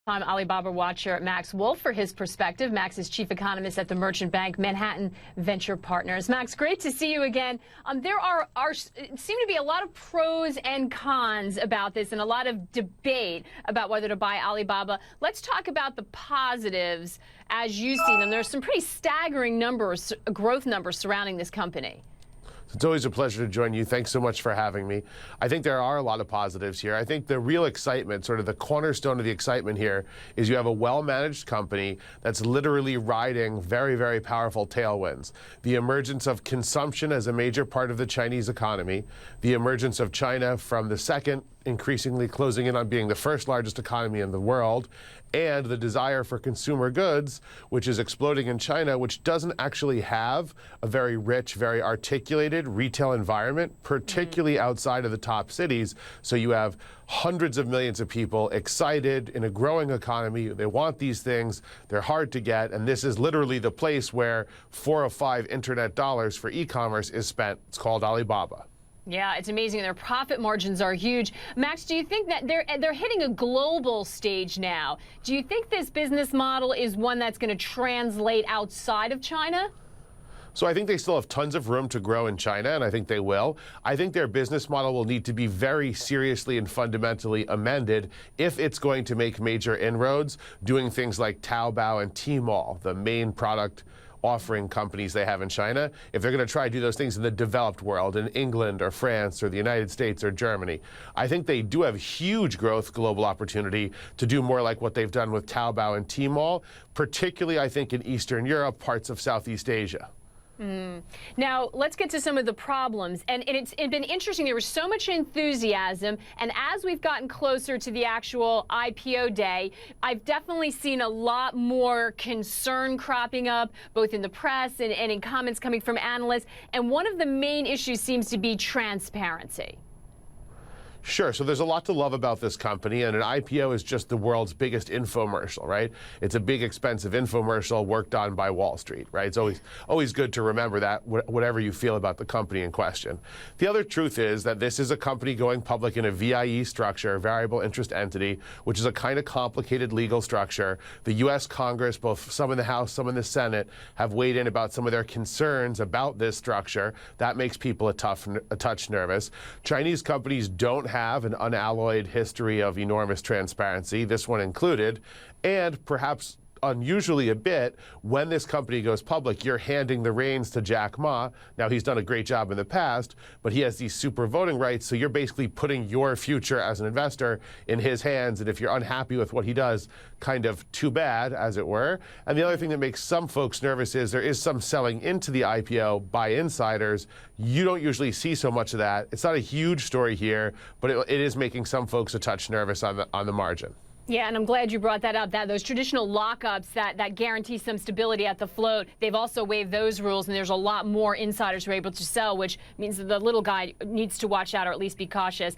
I'm Alibaba watcher Max Wolff for his perspective. Max is chief economist at the Merchant Bank Manhattan Venture Partners. Max, great to see you again. There seem to be a lot of pros and cons about this and a lot of debate about whether to buy Alibaba. Let's talk about the positives as you see them. There's some pretty staggering numbers, growth numbers surrounding this company. It's always a pleasure to join you. Thanks so much for having me. I think there are a lot of positives here. I think the real excitement, sort of the cornerstone of the excitement here, is you have a well-managed company that's literally riding very, very powerful tailwinds. The emergence of consumption as a major part of the Chinese economy, the emergence of China from the second, increasingly closing in on being the first largest economy in the world, and the desire for consumer goods, which is exploding in China, which doesn't actually have a very rich, very articulated retail environment, particularly outside of the top cities. So you have hundreds of millions of people excited in a growing economy. They want these things. They're hard to get. And this is literally the place where 4 of 5 internet dollars for e-commerce is spent. It's called Alibaba. Yeah, it's amazing. Their profit margins are huge. Max, do you think that they're hitting a global stage now? Do you think this business model is one that's going to translate outside of China? So I think they still have tons of room to grow in China, and I think they will. I think their business model will need to be very seriously and fundamentally amended if it's going to make major inroads, doing things like Taobao and Tmall, the main product offering companies they have in China, if they're going to try to do those things in the developed world, in England or France or the United States or Germany. I think they do have huge growth global opportunity to do more like what they've done with Taobao and Tmall, particularly, I think, in Eastern Europe, parts of Southeast Asia. Now, let's get to some of the problems. And it's been interesting. There was so much enthusiasm. And as we've gotten closer to the actual IPO day, I've definitely seen a lot more concern cropping up, both in the press and in comments coming from analysts. And one of the main issues seems to be transparency. Sure. So there's a lot to love about this company, and an IPO is just the world's biggest infomercial, right? It's a big, expensive infomercial worked on by Wall Street, right? It's always good to remember that, whatever you feel about the company in question. The other truth is that this is a company going public in a VIE structure, variable interest entity, which is a kind of complicated legal structure. The U.S. Congress, both some in the House, some in the Senate, have weighed in about some of their concerns about this structure. That makes people a touch nervous. Chinese companies don't have an unalloyed history of enormous transparency, this one included, and perhaps unusually a bit, when this company goes public, you're handing the reins to Jack Ma. Now, he's done a great job in the past, but he has these super voting rights, so you're basically putting your future as an investor in his hands, and if you're unhappy with what he does, kind of too bad, as it were. And the other thing that makes some folks nervous is there is some selling into the IPO by insiders. You don't usually see so much of that. It's not a huge story here, but it is making some folks a touch nervous on the margin. Yeah, and I'm glad you brought that up, that those traditional lockups that guarantee some stability at the float, they've also waived those rules, and there's a lot more insiders who are able to sell, which means that the little guy needs to watch out or at least be cautious.